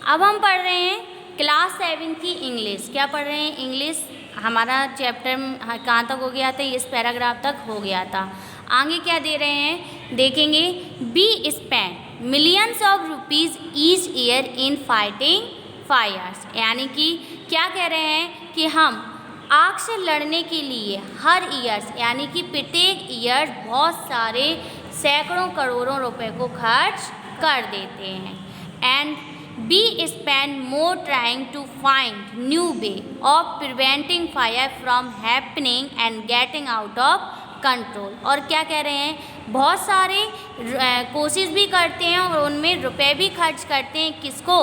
अब हम पढ़ रहे हैं क्लास 7 की इंग्लिश। क्या पढ़ रहे हैं? इंग्लिश। हमारा चैप्टर कहाँ तक हो गया था? इस पैराग्राफ तक हो गया था। आगे क्या दे रहे हैं देखेंगे। We spend millions of rupees each year in fighting fires, यानी कि क्या कह रहे हैं कि हम आग से लड़ने के लिए हर ईयर्स यानी कि प्रत्येक ईयर बहुत सारे सैकड़ों करोड़ों रुपए को खर्च कर देते हैं। And we spend more trying to find new way of preventing fire from happening and getting out of control. और क्या कह रहे हैं, बहुत सारे कोशिश भी करते हैं और उनमें रुपए भी खर्च करते हैं, किसको?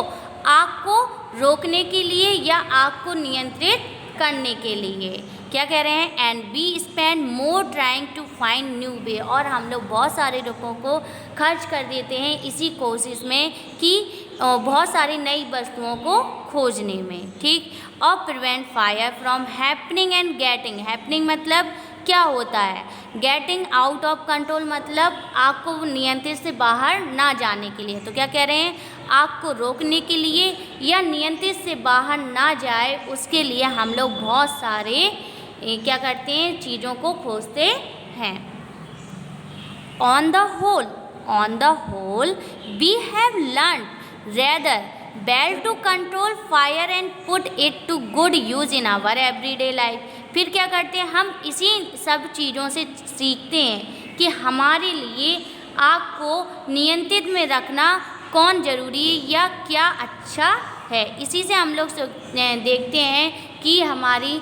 आग को रोकने के लिए या आग को नियंत्रित करने के लिए। क्या कह रहे हैं? And we spend more trying to find new way, और हम लोग बहुत सारे रुपयों को खर्च कर देते हैं इसी कोशिश में कि बहुत सारी नई वस्तुओं को खोजने में, ठीक। और prevent fire from happening and getting, happening मतलब क्या होता है, गेटिंग आउट ऑफ कंट्रोल मतलब आग को नियंत्रित से बाहर ना जाने के लिए। तो क्या कह रहे हैं, आग को रोकने के लिए या नियंत्रित से बाहर ना जाए उसके लिए हम लोग बहुत सारे क्या करते हैं, चीज़ों को खोजते हैं। On the whole we have learn rather well to control fire and put it to good use in our everyday life. फिर क्या करते हैं, हम इसी सब चीज़ों से सीखते हैं कि हमारे लिए आग को नियंत्रित में रखना कौन ज़रूरी है या क्या अच्छा है। इसी से हम लोग देखते हैं कि हमारी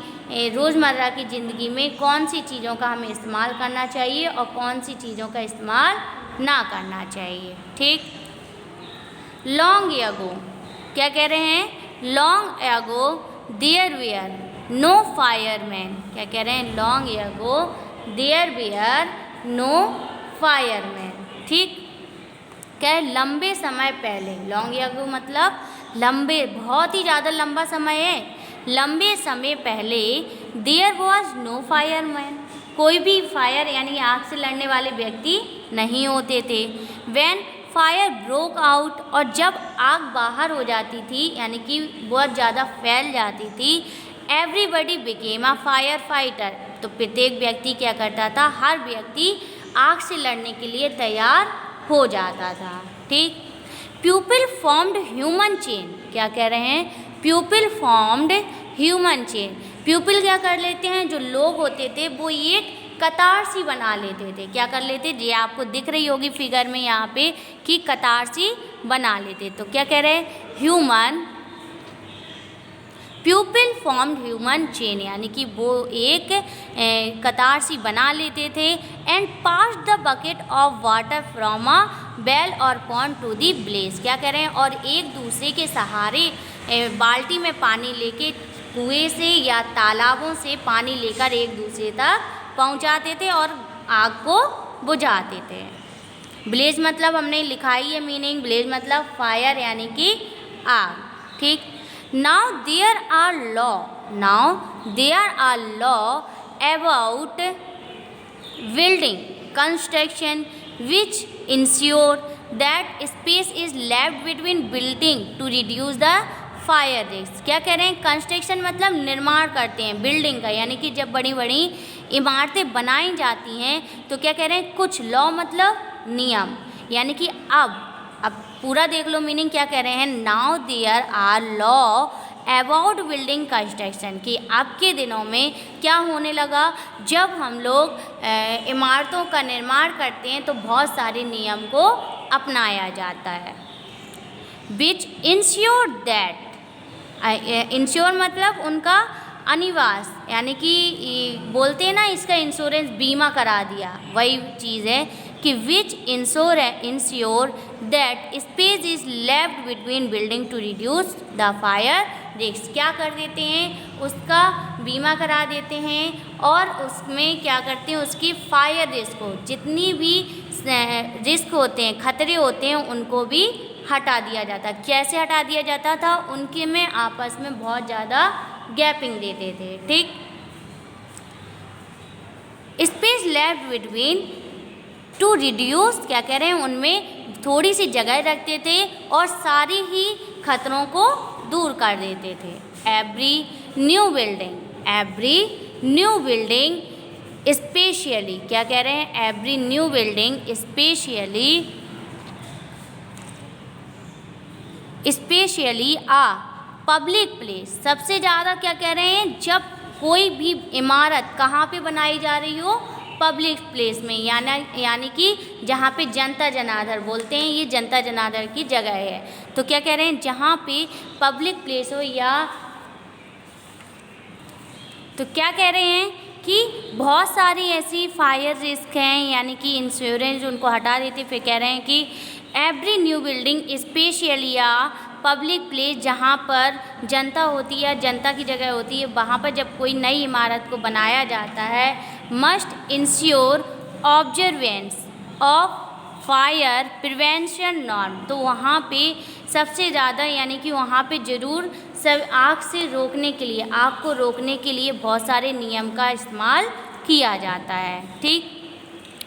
रोज़मर्रा की ज़िंदगी में कौन सी चीज़ों का हमें इस्तेमाल करना चाहिए और कौन सी चीज़ों का इस्तेमाल ना करना चाहिए, ठीक। लॉन्ग एगो, क्या कह रहे हैं, long ago there where no fireman. क्या कह रहे हैं, long ago there where no fireman, ठीक। क्या है, लंबे समय पहले, लॉन्ग एगो मतलब लंबे, बहुत ही ज़्यादा लंबा समय है। लंबे समय पहले देयर वॉज नो फायरमैन, कोई भी फायर यानी आग से लड़ने वाले व्यक्ति नहीं होते थे। व्हेन फायर ब्रोक आउट, और जब आग बाहर हो जाती थी यानी कि बहुत ज़्यादा फैल जाती थी, everybody became a fire fighter, तो प्रत्येक व्यक्ति क्या करता था, हर व्यक्ति आग से लड़ने के लिए तैयार हो जाता था, ठीक। पीपल फॉर्म्ड ह्यूमन चेन, क्या कह रहे हैं, people formed human chain. People क्या कर लेते हैं, जो लोग होते थे वो एक कतार सी बना लेते थे। क्या कर लेते, ये आपको दिख रही होगी फिगर में यहाँ पे कि कतार सी बना लेते। तो क्या कह रहे हैं, human people formed human chain, यानी कि वो एक कतार सी बना लेते थे। And pass the bucket of water from a well or pond to the blaze. क्या कह रहे हैं, और एक दूसरे के सहारे बाल्टी में पानी लेके कुएं से या तालाबों से पानी लेकर एक दूसरे तक पहुंचाते थे और आग को बुझाते थे। ब्लेज मतलब हमने लिखा ही है मीनिंग, ब्लेज मतलब फायर यानी कि आग, ठीक। Now there are law about building construction which ensure that space is left between building to reduce the fire risk. क्या कह रहे हैं, कंस्ट्रक्शन मतलब निर्माण करते हैं बिल्डिंग का, यानी कि जब बड़ी बड़ी इमारतें बनाई जाती हैं तो क्या कह रहे हैं, कुछ लॉ मतलब नियम, यानी कि अब पूरा देख लो मीनिंग। क्या कह रहे हैं, now there are law about building construction, कि अब के दिनों में क्या होने लगा, जब हम लोग इमारतों का निर्माण करते हैं तो बहुत सारे नियम को अपनाया जाता है। विच इंश्योर दैट, इंश्योर मतलब उनका अनिवास, यानी कि बोलते हैं ना इसका इंश्योरेंस, बीमा करा दिया, वही चीज़ है कि which ensure that space is left between building to reduce the fire risk. क्या कर देते हैं, उसका बीमा करा देते हैं और उसमें क्या करते हैं, उसकी फायर रिस्क को, जितनी भी रिस्क होते हैं, खतरे होते हैं, उनको भी हटा दिया जाता। कैसे हटा दिया जाता था, उनके में आपस में बहुत ज़्यादा गैपिंग देते थे, ठीक। Space left between two reduce, क्या कह रहे हैं, उनमें थोड़ी सी जगह रखते थे और सारी ही खतरों को दूर कर देते थे। एवरी न्यू बिल्डिंग स्पेशली, क्या कह रहे हैं, एवरी न्यू बिल्डिंग स्पेशली आ पब्लिक प्लेस, सबसे ज़्यादा क्या कह रहे हैं, जब कोई भी इमारत कहाँ पे बनाई जा रही हो, पब्लिक प्लेस में, यानी कि जहाँ पे जनता जनार्दन बोलते हैं, ये जनता जनार्दन की जगह है। तो क्या कह रहे हैं, जहाँ पे पब्लिक प्लेस हो या, तो क्या कह रहे हैं कि बहुत सारी ऐसी फायर रिस्क हैं, यानी कि इंश्योरेंस उनको हटा देते। फिर कह रहे हैं कि एवरी न्यू बिल्डिंग स्पेशली या पब्लिक प्लेस, जहाँ पर जनता होती है, जनता की जगह होती है, वहाँ पर जब कोई नई इमारत को बनाया जाता है, must ensure observance of fire prevention norm, तो वहाँ पे सबसे ज़्यादा, यानी कि वहाँ पे ज़रूर सब आग से रोकने के लिए, आग को रोकने के लिए बहुत सारे नियम का इस्तेमाल किया जाता है। ठीक,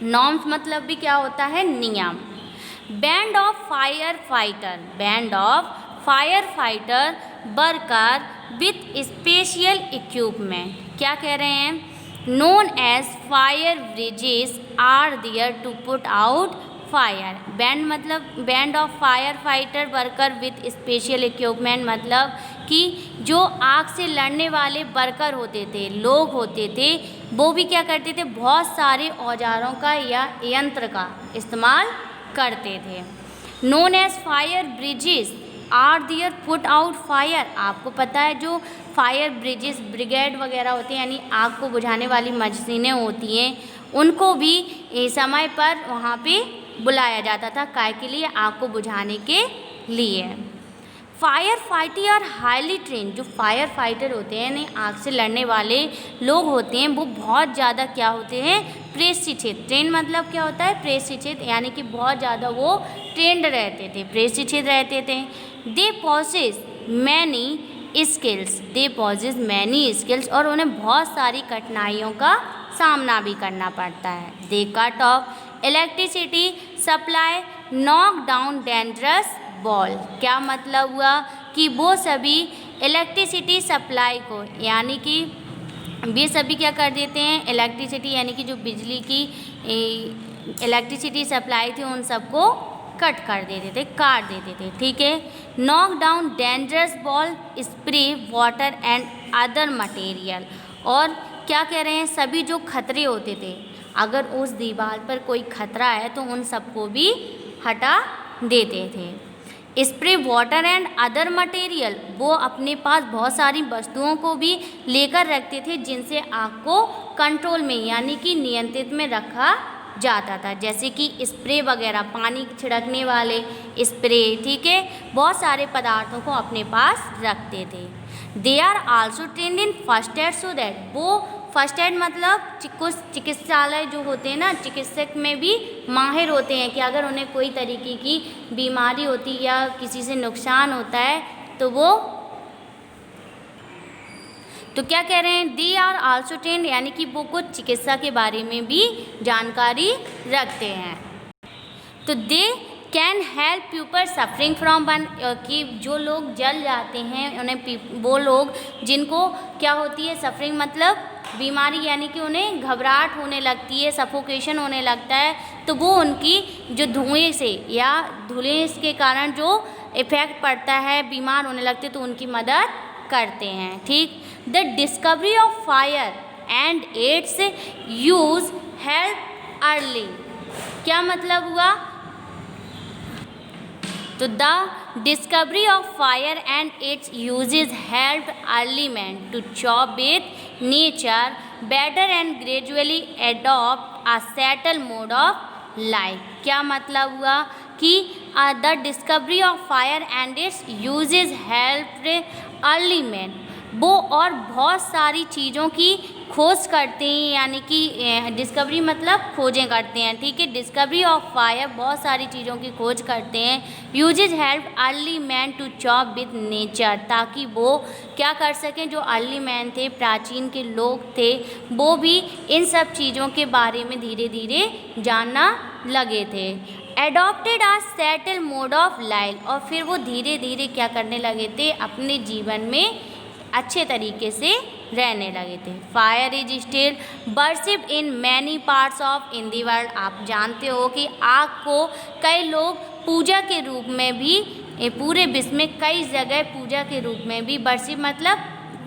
नॉर्म्स मतलब भी क्या होता है, नियम। Band of fire fighter worker with special equipment, क्या कह रहे हैं, known as fire brigades are there to put out fire. Band मतलब band of fire fighter worker with special equipment, मतलब कि जो आग से लड़ने वाले वर्कर होते थे, लोग होते थे, वो भी क्या करते थे, बहुत सारे औजारों का या यंत्र का इस्तेमाल करते थे। Known as fire brigades are there put out fire, आपको पता है जो फायर ब्रिजेस, ब्रिगेड वगैरह होते हैं, यानी आग को बुझाने वाली मशीनें होती हैं, उनको भी समय पर वहाँ पे बुलाया जाता था, काय के लिए, आग को बुझाने के लिए। Fire fighter are highly trained, जो फायर फाइटर होते हैं, यानी आग से लड़ने वाले लोग होते हैं, वो बहुत ज़्यादा क्या होते हैं, प्रशिक्षित। ट्रेन मतलब क्या होता है, प्रशिक्षित, यानी कि बहुत ज़्यादा वो ट्रेंड रहते थे, प्रशिक्षित रहते थे। दे पॉसेस मैनी स्किल्स, और उन्हें बहुत सारी कठिनाइयों का सामना भी करना पड़ता है। They cut off electricity supply, knock down dangerous wall, क्या मतलब हुआ कि वो सभी इलेक्ट्रिसिटी सप्लाई को, यानी कि वे सभी क्या कर देते हैं, इलेक्ट्रिसिटी यानी कि जो बिजली की इलेक्ट्रिसिटी सप्लाई थी, उन सबको कट कर देते थे, काट देते थे। ठीक है, knock down dangerous ball, spray water and other material, और क्या कह रहे हैं, सभी जो खतरे होते थे, अगर उस दीवार पर कोई खतरा है तो उन सबको भी हटा देते थे। Spray water and other material, वो अपने पास बहुत सारी वस्तुओं को भी लेकर रखते थे जिनसे आग को कंट्रोल में, यानी कि नियंत्रित में रखा जाता था, जैसे कि स्प्रे वगैरह, पानी छिड़कने वाले स्प्रे, ठीक है, बहुत सारे पदार्थों को अपने पास रखते थे। They are also trained in first aid, so that, वो फर्स्ट एड मतलब कुछ चिकित्सालय जो होते हैं ना, चिकित्सक में भी माहिर होते हैं कि अगर उन्हें कोई तरीके की बीमारी होती या किसी से नुकसान होता है तो क्या कह रहे हैं, दे आर आल्सो ट्रेंड, यानी कि वो कुछ चिकित्सा के बारे में भी जानकारी रखते हैं। तो दे can help people suffering from one, कि जो लोग जल जाते हैं उन्हें, वो लोग जिनको क्या होती है सफरिंग मतलब बीमारी, यानी कि उन्हें घबराहट होने लगती है, सफोकेशन होने लगता है, तो वो उनकी जो धुएं से या धुएं के कारण जो इफ़ेक्ट पड़ता है, बीमार होने लगते तो उनकी मदद करते हैं। ठीक, the discovery of fire and its use help early, क्या मतलब हुआ, तो the discovery of fire and its usages help early man to cope with nature better and gradually adopt a settle mode of life, क्या मतलब हुआ कि the discovery of fire and its usages help early man, वो और बहुत सारी चीज़ों की खोज करते हैं, यानी कि डिस्कवरी मतलब खोजें करते हैं। ठीक है, डिस्कवरी ऑफ फायर बहुत सारी चीज़ों की खोज करते हैं। Usages help early man to cope with nature, ताकि वो क्या कर सकें, जो अर्ली मैन थे, प्राचीन के लोग थे, वो भी इन सब चीज़ों के बारे में धीरे धीरे जानना लगे थे। Adopted a settle mode of life, और फिर वो धीरे धीरे क्या करने लगे थे, अपने जीवन में अच्छे तरीके से रहने लगे थे। Fire is still worshipped in many parts of in the world. आप जानते हो कि आग को कई लोग पूजा के रूप में भी पूरे विश्व में कई जगह पूजा के रूप में भी, वर्शिप मतलब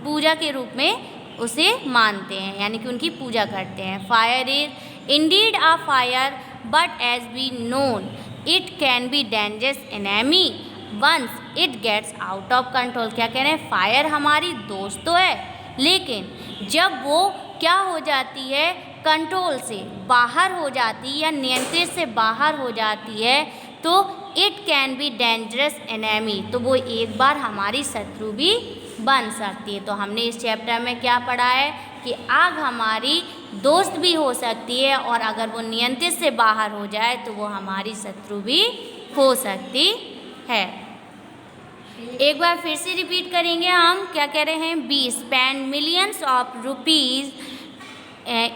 पूजा के रूप में उसे मानते हैं, यानी कि उनकी पूजा करते हैं। Fire is indeed a fire but as we known it can be dangerous enemy once it gets out of control. क्या कह रहे हैं, फायर हमारी दोस्त तो है, लेकिन जब वो क्या हो जाती है, कंट्रोल से बाहर हो जाती है या नियंत्रित से बाहर हो जाती है, तो it can be dangerous enemy, तो वो एक बार हमारी शत्रु भी बन सकती है। तो हमने इस चैप्टर में क्या पढ़ा है कि आग हमारी दोस्त भी हो सकती है, और अगर वो नियंत्रित से बाहर हो जाए तो वो हमारी शत्रु भी हो सकती है। एक बार फिर से रिपीट करेंगे हम, क्या कह रहे हैं, we spend millions of rupees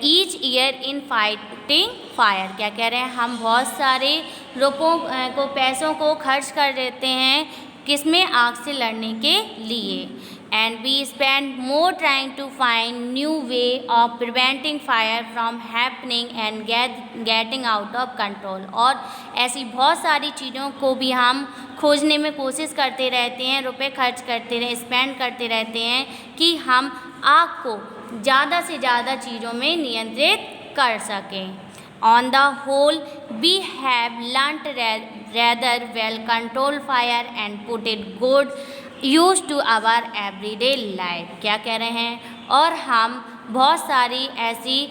each year in fighting fire. क्या कह रहे हैं, हम बहुत सारे पैसों को खर्च कर देते हैं किसमें, आग से लड़ने के लिए। And we spend more trying to find new way of preventing fire from happening and getting out of control. और ऐसी बहुत सारी चीज़ों को भी हम खोजने में कोशिश करते रहते हैं, रुपए खर्च करते स्पेंड करते रहते हैं कि हम आग को ज़्यादा से ज़्यादा चीज़ों में नियंत्रित कर सकें। On the whole we have learned rather well control fire and put it good use to our everyday life. क्या कह रहे हैं, और हम बहुत सारी ऐसी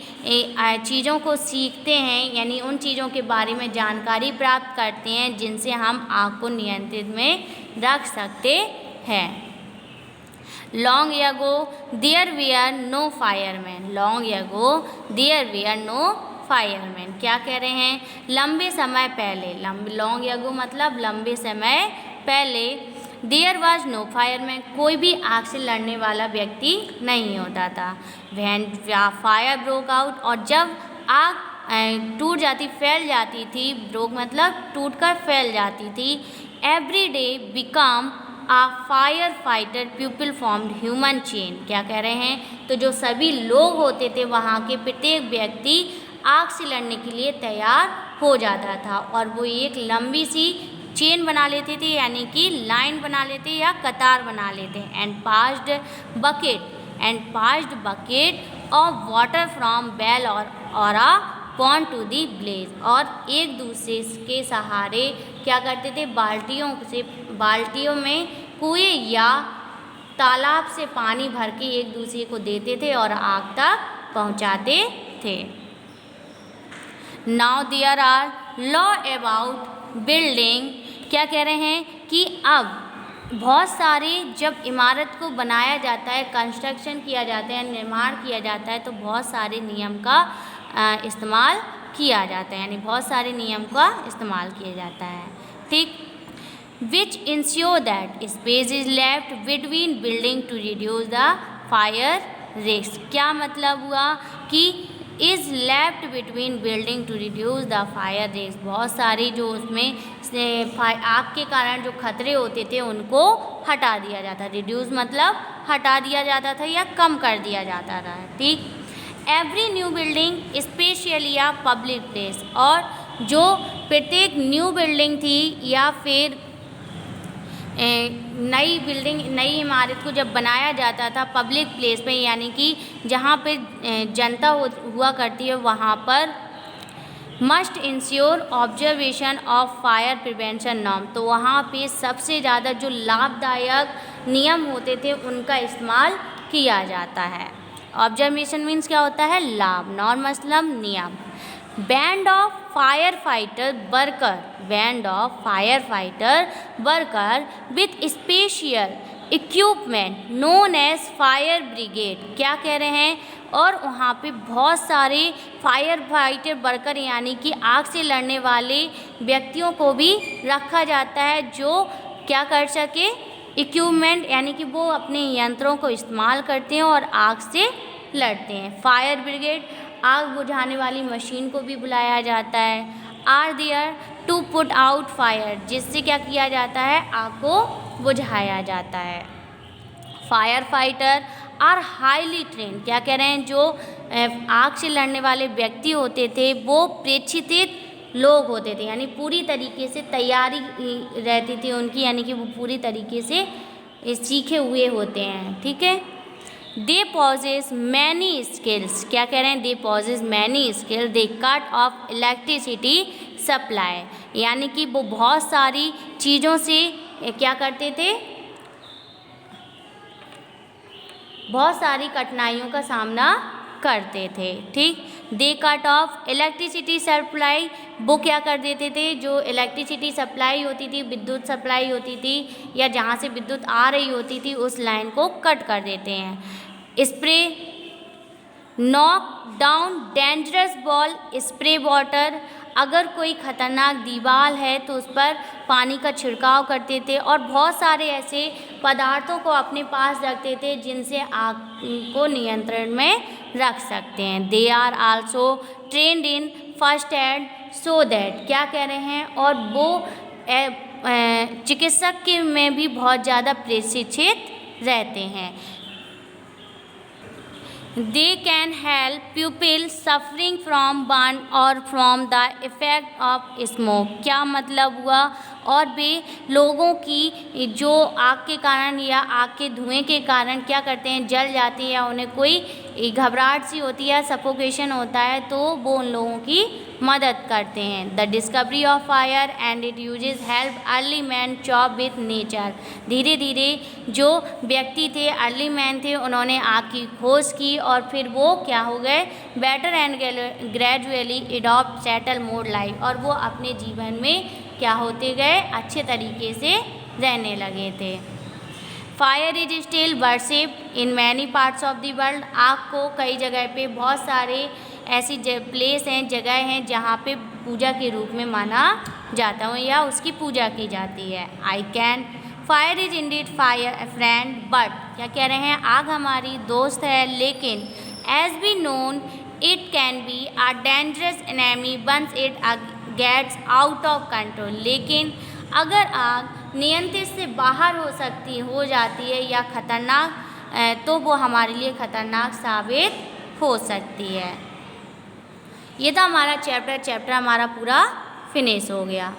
चीज़ों को सीखते हैं, यानी उन चीज़ों के बारे में जानकारी प्राप्त करते हैं जिनसे हम आग को नियंत्रित में रख सकते हैं। Long ago there were no firemen. Long ago there were no firemen. क्या कह रहे हैं, लंबे समय पहले, लॉन्ग ago मतलब लंबे समय पहले, देयर वॉज नो फायरमैन, कोई भी आग से लड़ने वाला व्यक्ति नहीं होता था। व्हेन फायर ब्रोक आउट, और जब आग टूट जाती, फैल जाती थी, ब्रोक मतलब टूटकर फैल जाती थी, every day become a fire fighter people formed human chain. क्या कह रहे हैं, तो जो सभी लोग होते थे वहाँ के प्रत्येक व्यक्ति आग से लड़ने के लिए तैयार हो जाता था, और वो एक लंबी सी चेन बना लेते थे, यानी कि लाइन बना लेते या कतार बना लेते। And passed bucket of water from well or a pond to the blaze, और एक दूसरे के सहारे क्या करते थे, बाल्टियों में कुएं या तालाब से पानी भर के एक दूसरे को देते थे और आग तक पहुंचाते थे। Now there are law about building. क्या कह रहे हैं कि अब बहुत सारे, जब इमारत को बनाया जाता है, कंस्ट्रक्शन किया जाता है, निर्माण किया जाता है, तो बहुत सारे नियम का इस्तेमाल किया जाता है, यानी बहुत सारे नियम का इस्तेमाल किया जाता है, ठीक। Which ensure that space is left between building to reduce the fire risk. क्या मतलब हुआ कि is left between building to reduce the fire risk, बहुत सारी जो उसमें आग के कारण जो खतरे होते थे उनको हटा दिया जाता, रिड्यूस मतलब हटा दिया जाता था या कम कर दिया जाता था, ठीक। एवरी न्यू बिल्डिंग स्पेशली या पब्लिक प्लेस, और जो प्रत्येक न्यू बिल्डिंग थी या फिर नई इमारत को जब बनाया जाता था पब्लिक प्लेस पे, यानी कि जहाँ पे जनता हुआ करती है, वहाँ पर must ensure observation of fire prevention norm, तो वहाँ पे सबसे ज़्यादा जो लाभदायक नियम होते थे उनका इस्तेमाल किया जाता है। ऑब्जर्वेशन मीन्स क्या होता है, लाभ, नॉर्म मतलब नियम। Band of fire fighter worker with special equipment known as fire brigade. क्या कह रहे हैं, और वहाँ पे बहुत सारे फायर फाइटर वर्कर यानी कि आग से लड़ने वाले व्यक्तियों को भी रखा जाता है जो क्या कर सके, इक्विपमेंट यानी कि वो अपने यंत्रों को इस्तेमाल करते हैं और आग से लड़ते हैं। फायर ब्रिगेड, आग बुझाने वाली मशीन को भी बुलाया जाता है। Are there to put out fire, जिससे क्या किया जाता है, आग को बुझाया जाता है। Fire fighter are highly trained, क्या कह रहे हैं, जो आग से लड़ने वाले व्यक्ति होते थे वो प्रशिक्षित लोग होते थे, यानी पूरी तरीके से तैयारी रहती थी उनकी, यानी कि वो पूरी तरीके से सीखे हुए होते हैं, ठीक है। दे पॉजेस मैनी स्किल्स, क्या कह रहे हैं, दे पॉजेस मैनी स्किल, दे कट ऑफ इलेक्ट्रिसिटी सप्लाई, यानी कि वो बहुत सारी चीज़ों से क्या करते थे, बहुत सारी कठिनाइयों का सामना करते थे, ठीक। दे कट ऑफ इलेक्ट्रिसिटी सप्लाई, वो क्या कर देते थे, जो इलेक्ट्रिसिटी सप्लाई होती थी, विद्युत सप्लाई होती थी या जहाँ से विद्युत आ रही होती थी उस लाइन को कट कर देते हैं। Spray knock down dangerous ball, spray water, अगर कोई ख़तरनाक दीवार है तो उस पर पानी का छिड़काव करते थे और बहुत सारे ऐसे पदार्थों को अपने पास रखते थे जिनसे आग को नियंत्रण में रख सकते हैं। They are also trained in first aid so that, क्या कह रहे हैं, और वो चिकित्सक के में भी बहुत ज़्यादा प्रशिक्षित रहते हैं। They can help people suffering from burn और from the effect of smoke, क्या मतलब हुआ, और वे लोगों की जो आग के कारण या आग के धुएं के कारण क्या करते हैं, जल जाती है या उन्हें कोई घबराहट सी होती है, सफोकेशन होता है, तो वो उन लोगों की मदद करते हैं। The discovery of fire and it uses help early man chop with nature, धीरे धीरे जो व्यक्ति थे, अर्ली मैन थे, उन्होंने आग की खोज की और फिर वो क्या हो गए, better and gradually adopt settle mode life, और वो अपने जीवन में क्या होते गए, अच्छे तरीके से रहने लगे थे। Fire is still worshipped in many parts of the world, आग को कई जगह पे, बहुत सारे ऐसी प्लेस हैं, जगह हैं जहाँ पे पूजा के रूप में माना जाता है या उसकी पूजा की जाती है। I can fire is indeed fire a friend but, क्या कह रहे हैं, आग हमारी दोस्त है लेकिन as we known it can be a dangerous enemy once it gets out of control, लेकिन अगर आग नियंत्रित से बाहर हो जाती है या खतरनाक, तो वो हमारे लिए खतरनाक साबित हो सकती है। ये था हमारा चैप्टर हमारा पूरा फिनिश हो गया।